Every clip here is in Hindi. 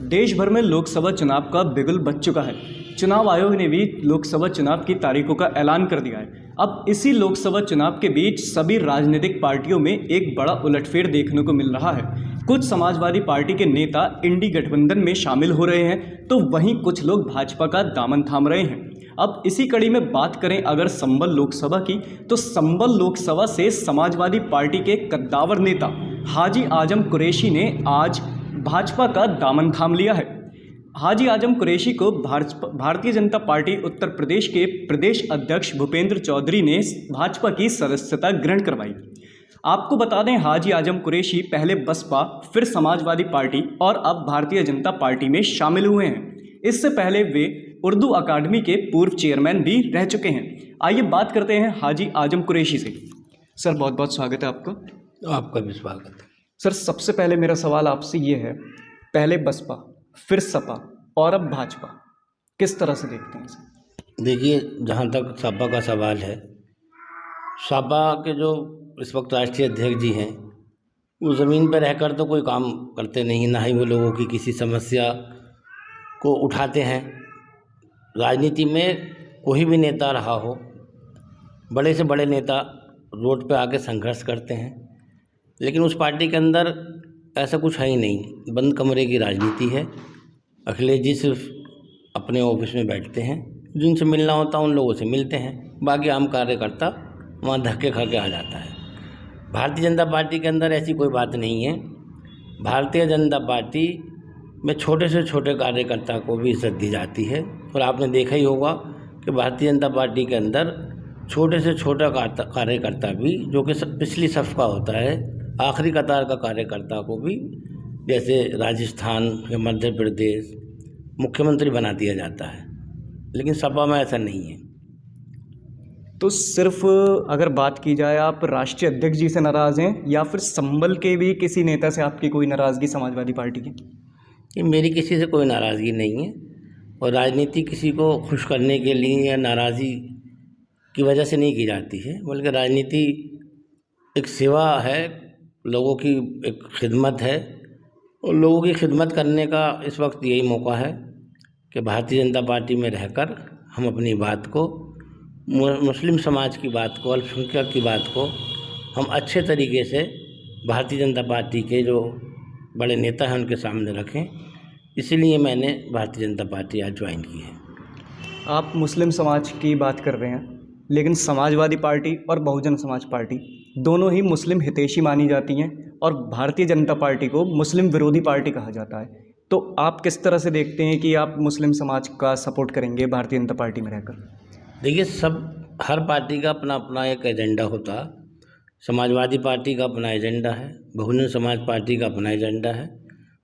देश भर में लोकसभा चुनाव का बिगुल बज चुका है। चुनाव आयोग ने भी लोकसभा चुनाव की तारीखों का ऐलान कर दिया है। अब इसी लोकसभा चुनाव के बीच सभी राजनीतिक पार्टियों में एक बड़ा उलटफेर देखने को मिल रहा है। कुछ समाजवादी पार्टी के नेता इंडी गठबंधन में शामिल हो रहे हैं, तो वहीं कुछ लोग भाजपा का दामन थाम रहे हैं। अब इसी कड़ी में बात करें अगर संभल लोकसभा की, तो संभल लोकसभा से समाजवादी पार्टी के कद्दावर नेता हाजी आजम कुरैशी ने आज भाजपा का दामन थाम लिया है। हाजी आजम कुरैशी को भारतीय जनता पार्टी उत्तर प्रदेश के प्रदेश अध्यक्ष भूपेंद्र चौधरी ने भाजपा की सदस्यता ग्रहण करवाई। आपको बता दें, हाजी आजम कुरैशी पहले बसपा, फिर समाजवादी पार्टी और अब भारतीय जनता पार्टी में शामिल हुए हैं। इससे पहले वे उर्दू अकादमी के पूर्व चेयरमैन भी रह चुके हैं। आइए बात करते हैं हाजी आजम कुरैशी से। सर, बहुत बहुत स्वागत है आपका। आपका भी स्वागत है। सर, सबसे पहले मेरा सवाल आपसे ये है, पहले बसपा, फिर सपा और अब भाजपा, किस तरह से देखते हैं इसे? देखिए, जहाँ तक सपा का सवाल है, सपा के जो इस वक्त राष्ट्रीय अध्यक्ष जी हैं, वो ज़मीन पर रहकर तो कोई काम करते नहीं, ना ही वो लोगों की किसी समस्या को उठाते हैं। राजनीति में कोई भी नेता रहा हो, बड़े से बड़े नेता रोड पे आके संघर्ष करते हैं, लेकिन उस पार्टी के अंदर ऐसा कुछ है ही नहीं। बंद कमरे की राजनीति है। अखिलेश जी सिर्फ अपने ऑफिस में बैठते हैं, जिनसे मिलना होता है उन लोगों से मिलते हैं, बाकी आम कार्यकर्ता वहाँ धक्के खा के आ जाता है। भारतीय जनता पार्टी के अंदर ऐसी कोई बात नहीं है। भारतीय जनता पार्टी में छोटे से छोटे कार्यकर्ता को भी इज्जत दी जाती है, और आपने देखा ही होगा कि भारतीय जनता पार्टी के अंदर छोटे से छोटा कार्यकर्ता भी, जो कि पिछली सफ का होता है, आखिरी कतार का कार्यकर्ता को भी, जैसे राजस्थान या मध्य प्रदेश, मुख्यमंत्री बना दिया जाता है। लेकिन सपा में ऐसा नहीं है। तो सिर्फ अगर बात की जाए, आप राष्ट्रीय अध्यक्ष जी से नाराज़ हैं या फिर संभल के भी किसी नेता से आपकी कोई नाराज़गी समाजवादी पार्टी की? ये मेरी किसी से कोई नाराज़गी नहीं है, और राजनीति किसी को खुश करने के लिए या नाराज़गी की वजह से नहीं की जाती है, बल्कि राजनीति एक सेवा है, लोगों की एक खिदमत है, और लोगों की खिदमत करने का इस वक्त यही मौका है कि भारतीय जनता पार्टी में रहकर हम अपनी बात को, मुस्लिम समाज की बात को, अल्पसंख्यक की बात को हम अच्छे तरीके से भारतीय जनता पार्टी के जो बड़े नेता हैं उनके सामने रखें। इसीलिए मैंने भारतीय जनता पार्टी आज ज्वाइन की है। आप मुस्लिम समाज की बात कर रहे हैं, लेकिन समाजवादी पार्टी और बहुजन समाज पार्टी दोनों ही मुस्लिम हितैषी मानी जाती हैं, और भारतीय जनता पार्टी को मुस्लिम विरोधी पार्टी कहा जाता है। तो आप किस तरह से देखते हैं कि आप मुस्लिम समाज का सपोर्ट करेंगे भारतीय जनता पार्टी में रहकर? देखिए, हर पार्टी का अपना अपना एक एजेंडा होता है। समाजवादी पार्टी का अपना एजेंडा है, बहुजन समाज पार्टी का अपना एजेंडा है,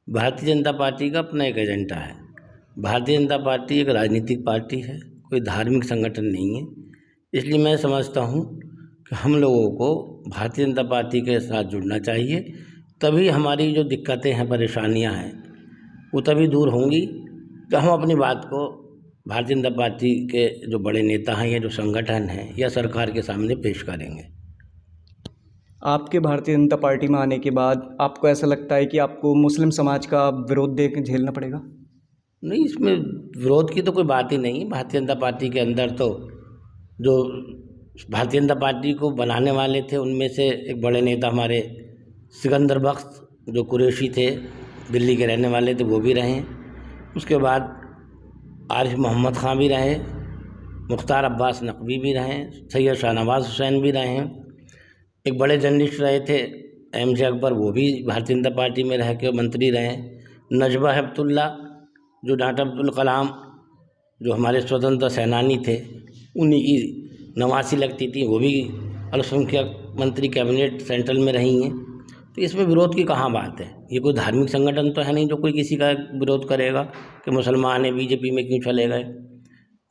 भारतीय जनता पार्टी का अपना एक एजेंडा है। भारतीय जनता पार्टी एक राजनीतिक पार्टी है, कोई धार्मिक संगठन नहीं है। इसलिए मैं समझता हूँ कि हम लोगों को भारतीय जनता पार्टी के साथ जुड़ना चाहिए, तभी हमारी जो दिक्कतें हैं, परेशानियाँ हैं, वो तभी दूर होंगी, तो हम अपनी बात को भारतीय जनता पार्टी के जो बड़े नेता हैं या जो संगठन हैं या सरकार के सामने पेश करेंगे। आपके भारतीय जनता पार्टी में आने के बाद आपको ऐसा लगता है कि आपको मुस्लिम समाज का विरोध देख झेलना पड़ेगा? नहीं, इसमें विरोध की तो कोई बात ही नहीं। भारतीय जनता पार्टी के अंदर तो जो भारतीय जनता पार्टी को बनाने वाले थे, उनमें से एक बड़े नेता हमारे सिकंदर बख्श जो कुरैशी थे, दिल्ली के रहने वाले थे, वो भी रहे। उसके बाद आरिफ मोहम्मद खां भी रहे, मुख्तार अब्बास नकवी भी रहे, सैयद शाहनवाज हुसैन भी रहे। एक बड़े जर्नलिस्ट रहे थे एम.जे. अकबर, वो भी भारतीय जनता पार्टी में रह के मंत्री रहे। नजबा हेपतुल्ला जो डॉक्टर अब्दुल कलाम जो हमारे स्वतंत्रता सेनानी थे, उन्हीं की नवासी लगती थी, वो भी अल्पसंख्यक मंत्री कैबिनेट सेंट्रल में रही हैं। तो इसमें विरोध की कहाँ बात है? ये कोई धार्मिक संगठन तो है नहीं जो कोई किसी का विरोध करेगा कि मुसलमान हैं बीजेपी में क्यों चले गए,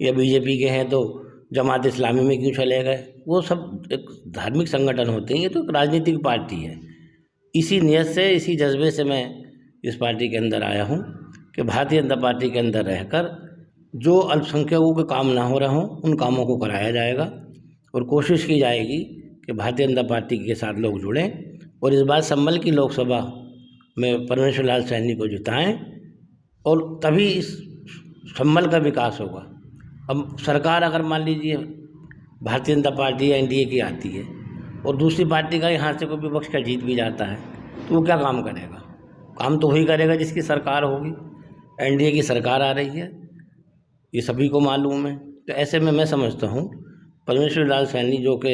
या बीजेपी के हैं तो जमात इस्लामी में क्यों चले गए। वो सब एक धार्मिक संगठन होते हैं, ये तो एक राजनीतिक पार्टी है। इसी नियत से, इसी जज्बे से मैं इस पार्टी के अंदर आया हूँ कि भारतीय जनता पार्टी के अंदर रहकर जो अल्पसंख्यकों के काम ना हो रहे हों, उन कामों को कराया जाएगा। और कोशिश की जाएगी कि भारतीय जनता पार्टी के साथ लोग जुड़ें और इस बार संभल की लोकसभा में परमेश्वर लाल सैनी को जिताएं और तभी इस संभल का विकास होगा। अब सरकार अगर मान लीजिए भारतीय जनता पार्टी या एनडीए की आती है और दूसरी पार्टी का यहाँ से कोई विपक्ष का जीत भी जाता है तो वो क्या काम करेगा? काम तो वही करेगा जिसकी सरकार होगी। एनडीए की सरकार आ रही है, ये सभी को मालूम है। तो ऐसे में मैं समझता हूँ परमेश्वर लाल सैनी जो कि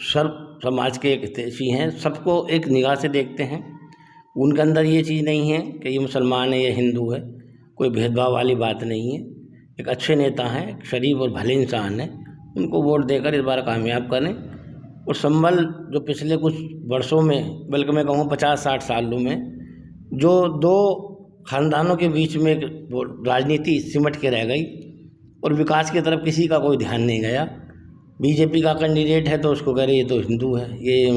सर्व समाज के एक हितैषी हैं, सबको एक निगाह से देखते हैं। उनके अंदर ये चीज़ नहीं है कि ये मुसलमान है, ये हिंदू है, कोई भेदभाव वाली बात नहीं है। एक अच्छे नेता हैं, शरीफ और भले इंसान हैं, उनको वोट देकर इस बार कामयाब करें। और संभल जो पिछले कुछ वर्षों में, बल्कि मैं कहूँ 50-60 सालों में, जो दो खानदानों के बीच में एक राजनीति सिमट के रह गई और विकास की तरफ किसी का कोई ध्यान नहीं गया। बीजेपी का कैंडिडेट है तो उसको कह रहे ये तो हिंदू है, ये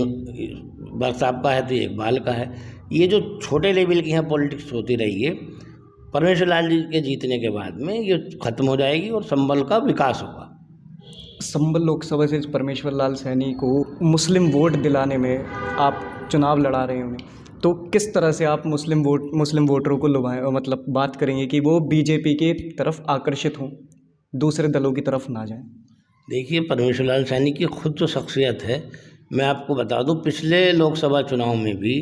बरसाब का है तो ये इकबाल का है। ये जो छोटे लेवल की यहाँ पॉलिटिक्स होती रही है, परमेश्वर लाल जी के जीतने के बाद में ये ख़त्म हो जाएगी और संभल का विकास होगा। संभल लोकसभा से परमेश्वर लाल सैनी को मुस्लिम वोट दिलाने में आप चुनाव लड़ा रहे हैं उन्हें, तो किस तरह से आप मुस्लिम वोटरों को लुभाएं, मतलब बात करेंगे कि वो बीजेपी की तरफ आकर्षित हों, दूसरे दलों की तरफ ना जाएं? देखिए, परमेश्वर लाल सैनी की खुद जो शख्सियत है, मैं आपको बता दूं, पिछले लोकसभा चुनाव में भी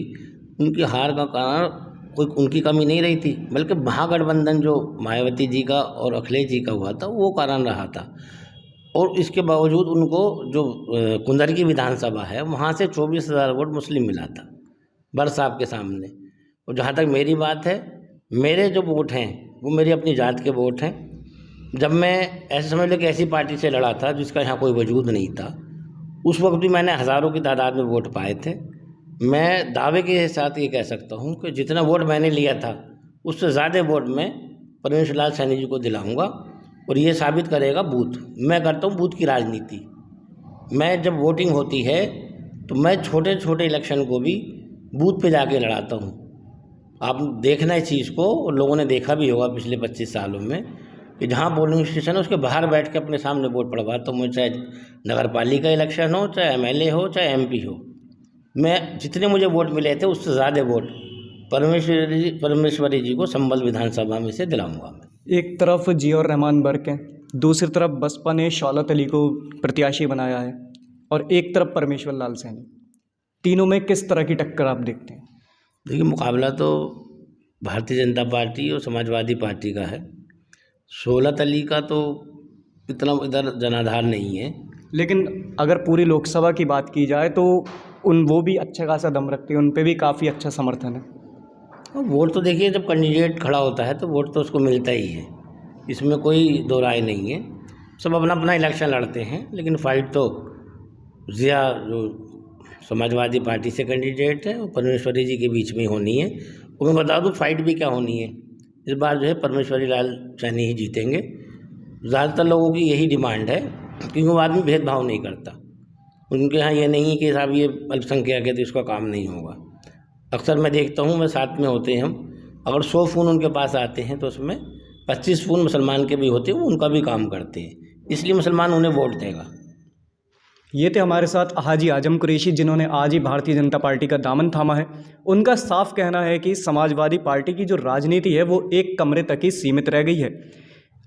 उनकी हार का कारण कोई उनकी कमी नहीं रही थी, बल्कि महागठबंधन जो मायावती जी का और अखिलेश जी का हुआ था वो कारण रहा था। और इसके बावजूद उनको जो कुंदर की विधानसभा है वहाँ से 24,000 वोट मुस्लिम मिला था बरसाब के सामने। और जहाँ तक मेरी बात है, मेरे जो वोट हैं वो मेरी अपनी जात के वोट हैं। जब मैं ऐसे समझ लो कि ऐसी पार्टी से लड़ा था जिसका यहाँ कोई वजूद नहीं था, उस वक्त भी मैंने हज़ारों की तादाद में वोट पाए थे। मैं दावे के साथ ये कह सकता हूँ कि जितना वोट मैंने लिया था उससे ज़्यादा वोट मैं परमेश्वर लाल सैनी जी को दिलाऊंगा और ये साबित करेगा बूथ। मैं करता हूँ बूथ की राजनीति। मैं जब वोटिंग होती है तो मैं छोटे छोटे इलेक्शन को भी बूथ पे जाके लड़ाता हूँ। आप देखना इस चीज़ को, और लोगों ने देखा भी होगा पिछले 25 सालों में कि जहाँ पोलिंग स्टेशन है उसके बाहर बैठ के अपने सामने वोट पड़वाता हूँ। चाहे नगर पालिका इलेक्शन हो, चाहे MLA हो, चाहे MP हो। मैं जितने मुझे वोट मिले थे उससे ज़्यादा वोट परमेश्वरी जी को संभल विधानसभा में से दिलाऊंगा। एक तरफ जियाउर रहमान बर्क हैं, दूसरी तरफ बसपा ने शौकत अली को प्रत्याशी बनाया है और एक तरफ परमेश्वर लाल सैनी। तीनों में किस तरह की टक्कर आप देखते हैं? देखिए, मुकाबला तो भारतीय जनता पार्टी और समाजवादी पार्टी का है। शौकत अली का तो इतना इधर जनाधार नहीं है, लेकिन अगर पूरी लोकसभा की बात की जाए तो वो भी अच्छा खासा दम रखते हैं, उन पे भी काफ़ी अच्छा समर्थन है। वोट तो देखिए, जब कैंडिडेट खड़ा होता है तो वोट तो उसको मिलता ही है, इसमें कोई दो राय नहीं है। सब अपना अपना इलेक्शन लड़ते हैं, लेकिन फाइट तो जिया जो समाजवादी पार्टी से कैंडिडेट है और परमेश्वरी जी के बीच में होनी है। और मैं बता दूं फाइट भी क्या होनी है, इस बार जो है परमेश्वरी लाल सैनी ही जीतेंगे। ज़्यादातर लोगों की यही डिमांड है, क्योंकि वो आदमी भेदभाव नहीं करता। उनके यहाँ ये नहीं है कि साहब ये अल्पसंख्यक है तो इसका काम नहीं होगा। अक्सर मैं देखता हूँ, मैं साथ में होते हैं हम, अगर 100 फ़ोन उनके पास आते हैं तो उसमें 25 फ़ोन मुसलमान के भी होते हैं, वो उनका भी काम करते हैं, इसलिए मुसलमान उन्हें वोट देगा। ये थे हमारे साथ हाजी आजम कुरैशी, जिन्होंने आज ही भारतीय जनता पार्टी का दामन थामा है। उनका साफ कहना है कि समाजवादी पार्टी की जो राजनीति है वो एक कमरे तक ही सीमित रह गई है।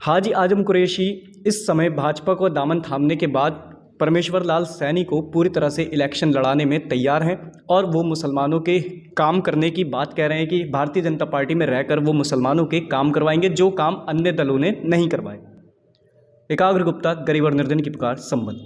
हाजी आजम कुरैशी इस समय भाजपा को दामन थामने के बाद परमेश्वर लाल सैनी को पूरी तरह से इलेक्शन लड़ाने में तैयार हैं और वो मुसलमानों के काम करने की बात कह रहे हैं कि भारतीय जनता पार्टी में रहकर वो मुसलमानों के काम करवाएंगे जो काम अन्य दलों ने नहीं करवाए। एकाग्र गुप्ता, गरीब और निर्धन की पुकार, संबल।